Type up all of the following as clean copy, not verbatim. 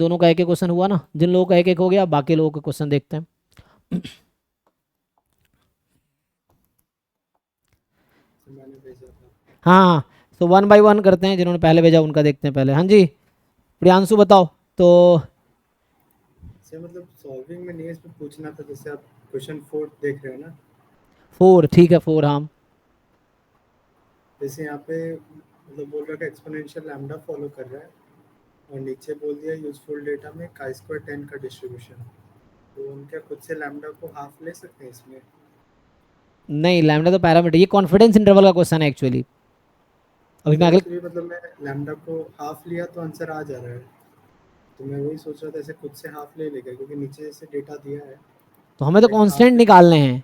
दोनों का एक एक क्वेश्चन हुआ ना, जिन लोगों का एक एक हो गया बाकी लोगों का क्वेश्चन देखते हैं। मैंने भेजा था। हाँ, तो वन बाय वन करते हैं, जिन्होंने पहले भेजा उनका देखते हैं पहले। हाँ जी, प्रियांशु बताओ तो। से मतलब सॉल्विंग में नहीं है, इसमें पूछना था जैसे आप क्वेश्चन 4 देख रहे हो ना, फोर, ठीक है, फोर, हाँ। जैसे यहाँ पे मतलब बोल रहा है एक्सपोनेंशियल लैम्डा फॉलो कर रहा है, और नीचे बोल दिया यूजफुल डेटा में काई स्क्वायर 10 का डिस्ट्रीब्यूशन। तो उनके खुद से लैम्डा को हाफ ले सकते हैं इसमें? नहीं, लैम्डा तो पैरामीटर, ये कॉन्फिडेंस इंटरवल का क्वेश्चन है एक्चुअली। अभी मैं नहीं अगले, फिर भी मतलब मैं लैम्डा को हाफ लिया तो आंसर आ जा रहा है। तो मैं वही सोच रहा था ऐसे खुद से हाफ ले लेगा, क्योंकि नीचे जैसे डेटा दिया है तो हमें तो डायरेक्ट हाफ कांस्टेंट ले निकालने सकते हैं।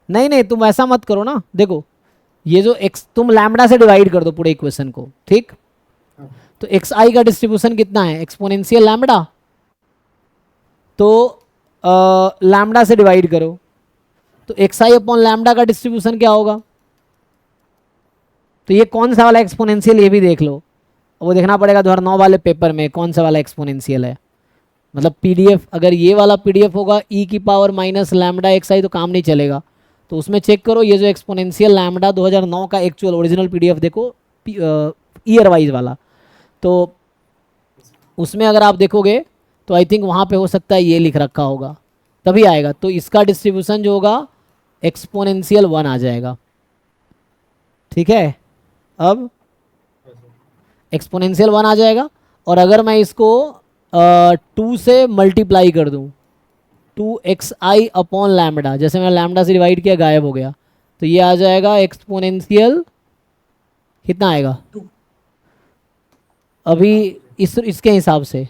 नहीं नहीं, तुम ऐसा मत करो ना, देखो, ये जो एक्स तुम लैम्डा से डिवाइड कर दो पूरे इक्वेशन को, ठीक। हैं। हाँ तो एक्स आई का डिस्ट्रीब्यूशन कितना है, एक्सपोनेंशियल लैम्डा। तो लैम्डा से डिवाइड करो, तो एक्स आई अपॉन लैम्डा का डिस्ट्रीब्यूशन क्या होगा। तो ये कौन सा वाला एक्सपोनेंशियल, ये भी देख लो। वो देखना पड़ेगा 2009 वाले पेपर में कौन सा वाला एक्सपोनेंशियल है। मतलब पीडीएफ, अगर ये वाला पीडीएफ होगा ई की पावर माइनस लैम्डा एक्स आई, तो काम नहीं चलेगा। तो उसमें चेक करो, ये जो एक्सपोनेंशियल लैम्डा 2009 का एक्चुअल ओरिजिनल पीडीएफ देखो, ईयर वाइज वाला। तो उसमें अगर आप देखोगे तो आई थिंक वहाँ पे हो सकता है ये लिख रखा होगा, तभी आएगा। तो इसका डिस्ट्रीब्यूशन जो होगा एक्सपोनेंशियल वन आ जाएगा, ठीक है। अब हाँ सर। एक्सपोनेंशियल वन आ जाएगा। और अगर मैं इसको टू से मल्टीप्लाई कर दूं, two x i upon lambda, जैसे मैंने लैम्डा से डिवाइड किया गायब हो गया, तो ये आ जाएगा एक्सपोनेंशियल, कितना आएगा अभी हाफ हो जाएगा। इसके हिसाब से।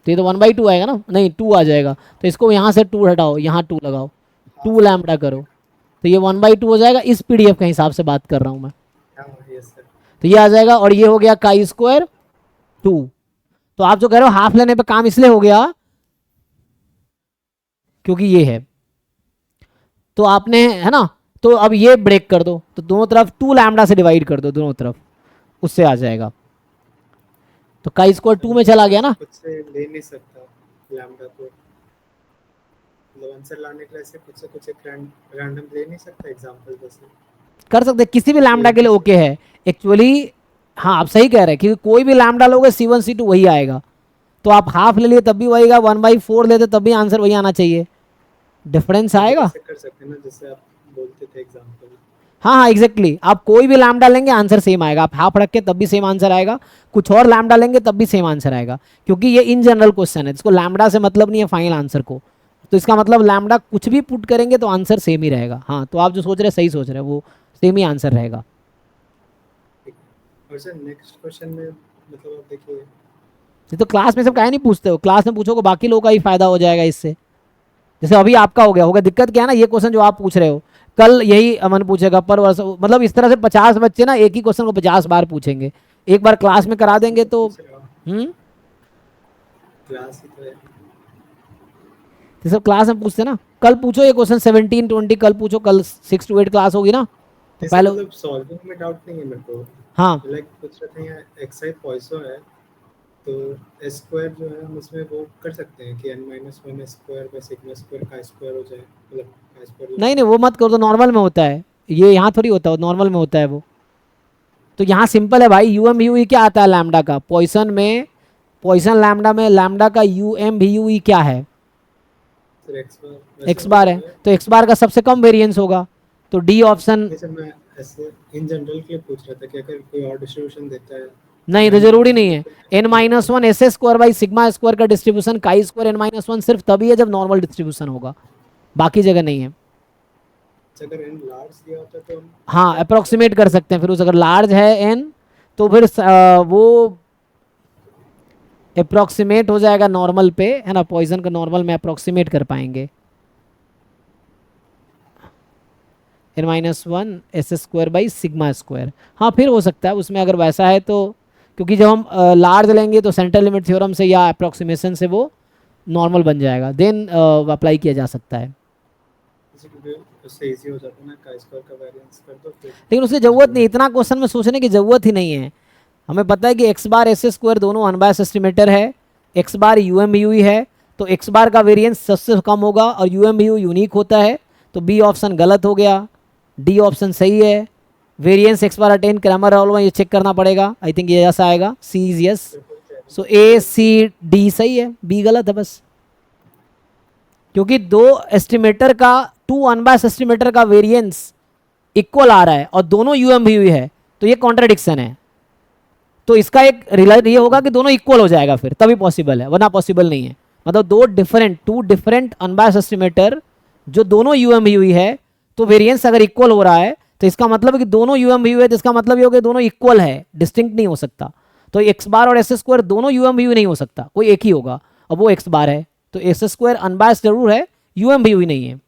तो ये तो वन बाई टू आएगा ना, नहीं टू आ जाएगा। तो इसको यहाँ से टू हटाओ, यहाँ टू लगाओ, टू हाफ हो लैम्डा जाएगा। करो, तो ये वन बाई टू हो जाएगा। इस पीडीएफ के हिसाब से बात कर रहा हूँ मैं। हाँ यस सर। तो ये आ जाएगा, और ये हो गया काई स्क्वायर टू। तो आप जो कह रहे हो हाफ लेने पे काम इसलिए हो गया क्योंकि ये है, तो आपने, है ना। तो अब ये ब्रेक कर दो, तो दोनों तरफ टू लैम्डा से डिवाइड कर दो दोनों तरफ, उससे आ जाएगा। तो काई स्क्वायर टू में आंसर चला तो गया ऐसे ना। खुद से ले नहीं सकता लैम्डा को, मतलब आंसर लाने के लिए ऐसे खुद से कुछ एक रैंडम ले नहीं सकता एग्जांपल जैसे। कर सकते, किसी भी ये लैम्डा के लिए किसी ओके है एक्चुअली। हाँ, आप सही कह रहे हैं, क्योंकि कोई भी लैम्डा लोगे सी वन सी टू वही आएगा। तो आप हाफ ले लिए तब भी वही, वन बाई फोर लेते तब भी आंसर वही आना चाहिए, डिफरेंस मतलब आएगा। ऐसे कर सकते हैं ना जैसे आप बोलते थे एग्जांपल। हाँ हाँ एग्जैक्टली, आप कोई भी लैम्डा लेंगे आंसर सेम आएगा, आप हाफ रख के तब भी सेम आंसर आएगा, कुछ और लैम्डा लेंगे तब भी सेम आंसर आएगा। क्योंकि ये इन जनरल क्वेश्चन है, इसको लैम्डा से मतलब नहीं है फाइनल आंसर को। तो इसका मतलब लैम्डा कुछ भी पुट करेंगे तो आंसर सेम ही रहेगा। हाँ, तो आप जो सोच रहे हैं सही सोच रहे हैं, वो सेम ही आंसर रहेगा। ठीक है। और सर नेक्स्ट क्वेश्चन में मतलब आप देखिए। ये तो क्लास में सब काहे नहीं पूछते हो, क्लास में पूछोगे बाकी लोगों का ही फायदा हो जाएगा इससे। जैसे अभी आपका हो गया होगा, दिक्कत क्या है ना, ये क्वेश्चन जो आप पूछ रहे हो कल यही अमन पूछेगा, पर वर्ष मतलब इस तरह से 50 बच्चे ना एक ही क्वेश्चन को 50 बार पूछेंगे। एक बार क्लास में करा क्लास में देंगे तो तो। पूछ रहा हूँ। हम्म। क्लास ही तो है। ये सब क्लास में पूछते ना, कल पूछो ये क्वेश्चन 17-20, कल पूछो, कल 6 to 8 क्लास होगी ना, तो जैसे पहले। मतलब सॉल्विंग में डाउट नहीं है मेरे हाँ को, लाइक पूछ रहे थे यहाँ एक्साइड पॉइसो है, तो एस स्क्वायर जो है हम उसमें वो कर सकते हैं कि n minus one square by sigma square का स्क्वायर हो जाए, मतलब का स्क्वायर जो नहीं होता नहीं, है। वो मत करो, तो नॉर्मल में होता है, ये यहाँ थोड़ी होता है, नॉर्मल में होता है वो। तो यहाँ सिंपल है भाई, यू एम यू ई क्या आता है लैम्डा का, पॉइसन में, पॉइसन लैम्डा में लैम्डा का यू एम भी यू ई क्या है, फिर एक्स बार वैसे एक्स हो बार है, जाएगा। तो एक्स बार का सबसे कम वेरिएंस होगा, तो डी ऑप्शन। जैसे मैं ऐसे इन जनरल के लिए पूछ रहा था कि अगर कोई और डिस्ट्रीब्यूशन देता है नहीं, तो एन जरूरी माइनस नहीं वन है। तो n minus one s square by sigma square का distribution chi square n minus one सिर्फ तभी है जब नॉर्मल डिस्ट्रीब्यूशन होगा, बाकी जगह नहीं है। अगर एन लार्ज दिया होता तो हम हाँ, क्या कर अप्रोक्सीमेट सकते कर थे? सकते हैं फिर उस, अगर लार्ज है एन, तो फिर वो अप्रोक्सीमेट हो जाएगा नॉर्मल पे, है ना, पॉइजन का नॉर्मल में अप्रोक्सीमेट कर पाएंगे। N minus one s square by sigma square, हाँ फिर हो सकता है उसमें अगर वैसा है तो। क्योंकि जब हम लार्ज लेंगे तो सेंट्रल लिमिट थ्योरम से या अप्रोक्सीमेशन से वो नॉर्मल बन जाएगा, देन अप्लाई किया जा सकता है। जैसे क्योंकि उससे इजी हो जाता है ना, का स्क्वायर का वेरिएंस कर दो फिर लेकिन उसकी कुछ ज़रूरत नहीं, ढूंढने। इतना क्वेश्चन में सोचने की ज़रूरत ही नहीं है। हमें पता है कि एक्स बार एस स्क्वायर दोनों अनबायस एस्टिमेटर है, x bar u m u है, तो एक्स बार का वेरिएंस सबसे कम होगा और यू एम यू यूनिक होता है, तो बी ऑप्शन गलत हो गया, डी ऑप्शन सही है। वेरिएंस एक्स बार अटेन क्रैमर रूल में ये चेक करना पड़ेगा, आई थिंक ये ऐसा आएगा, C is yes, so A C D सही है, बी गलत है बस, क्योंकि दो एस्टिमेटर का, टू अनबायस एस्टिमेटर का वेरिएंस इक्वल आ रहा है और दोनों यू एम यू है, तो ये कॉन्ट्राडिक्शन है। तो इसका एक रिजल्ट ये होगा कि दोनों इक्वल हो जाएगा, फिर तभी पॉसिबल है, वरना पॉसिबल नहीं है। मतलब टू डिफरेंट अनबायस एस्टिमेटर जो दोनों यू एम यू है, तो वेरिएंस अगर इक्वल हो रहा है तो इसका मतलब है कि दोनों यू एम यू है, तो इसका मतलब ये होगा कि दोनों इक्वल है, डिस्टिंक्ट नहीं हो सकता। तो एक्स बार और एस स्क्वायर दोनों यू एम यू नहीं हो सकता, कोई एक ही होगा, और वो एक्स बार है, तो एस स्क्वायर अनबायस जरूर है, यू एम यू ही नहीं है।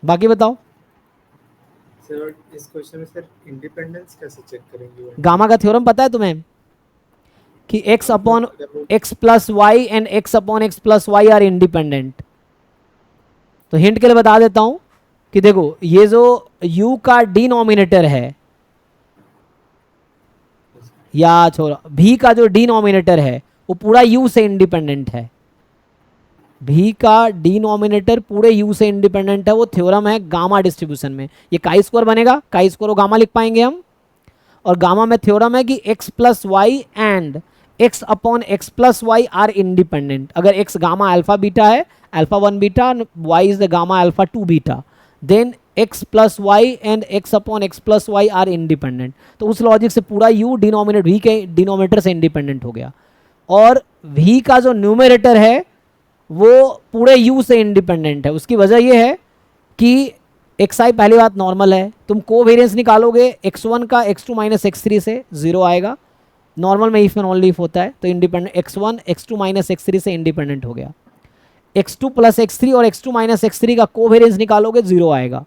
बाकी बताओ। सर इस क्वेश्चन में सर इंडिपेंडेंस कैसे चेक करेंगे? गामा का थ्योरम पता है तुम्हें कि x upon x plus y and x upon x plus y are independent. तो हिंट के लिए बता देता हूं कि देखो ये जो u का डिनोमिनेटर है, या छोड़ा, v का जो डिनोमिनेटर है वो पूरा u से इंडिपेंडेंट है, v का डिनोमिनेटर पूरे u से इंडिपेंडेंट है। वो थ्योरम है गामा डिस्ट्रीब्यूशन में, ये काई स्क्वायर बनेगा, काई स्क्वायर को गामा लिख पाएंगे हम, और गामा में थ्योरम है कि x plus y and x upon x plus y are independent. अगर x गामा अल्फा बीटा है, alpha 1 beta, y is the gamma alpha 2 beta, then x plus y and x upon x plus y are independent. तो उस logic से पूरा u denominator v के denominator से independent हो गया, और v का जो न्यूमरेटर है वो पूरे u से इंडिपेंडेंट है। उसकी वजह यह है कि xi पहली बात नॉर्मल है, तुम कोवेरिएंस निकालोगे x1 का x2 माइनस x3 से 0 आएगा, नॉर्मल में इफ एंड ओनली इफ होता है, तो independent x1 x2 minus x3 से इंडिपेंडेंट हो गया। x2 प्लस x3 और x2 माइनस x3 का कोवेरिएंस निकालोगे 0 आएगा,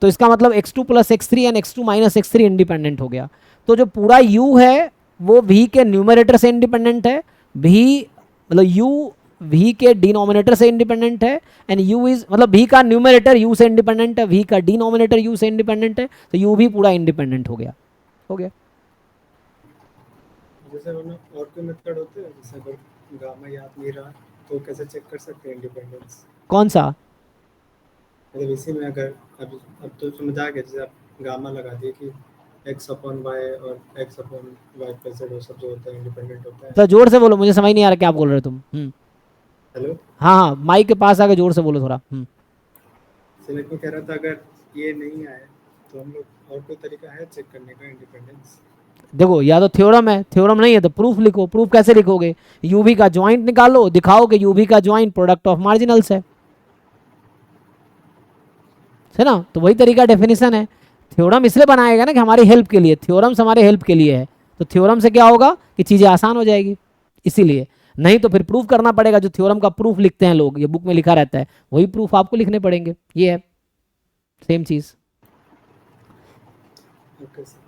तो इसका मतलब x2 plus x3 and x2 minus x3 independent हो गया। तो जो पूरा u है वो v के न्यूमरेटर से इंडिपेंडेंट है, v मतलब u v के डिनोमिनेटर से इंडिपेंडेंट है, एंड u इज मतलब v का न्यूमरेटर u से इंडिपेंडेंट है, v का डिनोमिनेटर u से इंडिपेंडेंट है, तो u भी पूरा इंडिपेंडेंट हो गया। जैसे और कोई मेथड होते हैं, जैसे अगर गामा याद नहीं रहा तो कैसे चेक कर सकते हैं इंडिपेंडेंस? कौन सा? मतलब इसी में अगर अब तो समझ आ गया, जैसे आप गामा लगा दिए कि x अपॉन y और x upon y plus z वो सब जो होता है इंडिपेंडेंट होता है। तो जोर से बोलो, मुझे समझ नहीं आ रहा क्या बोल रहे हो तुम। हेलो, हाँ हाँ, माइक के पास आके जोर से बोलो थोड़ा। सिलेक्ट में कह रहा था अगर ये नहीं आए तो हम लोग, और कोई तरीका है चेक करने का इंडिपेंडेंस? देखो, या तो थ्योरम है, थ्योरम नहीं है तो प्रूफ लिखो। प्रूफ कैसे लिखोगे? यूवी का ज्वाइंट निकालो, दिखाओ कि यूवी का ज्वाइंट प्रोडक्ट ऑफ मार्जिनल्स है ना, तो वही तरीका डेफिनेशन है। थ्योरम इसलिए बनाया गया ना कि हमारी हेल्प के लिए, थ्योरम्स हमारे हेल्प के लिए है, तो थ्योरम से क्या होगा कि चीज़ें आसान हो जाएगी, इसीलिए। नहीं तो फिर प्रूफ करना पड़ेगा, जो थ्योरम का प्रूफ लिखते हैं लोग, ये बुक में लिखा रहता है, वही प्रूफ आपको लिखने पड़ेंगे। ये है सेम चीज़। Okay sir.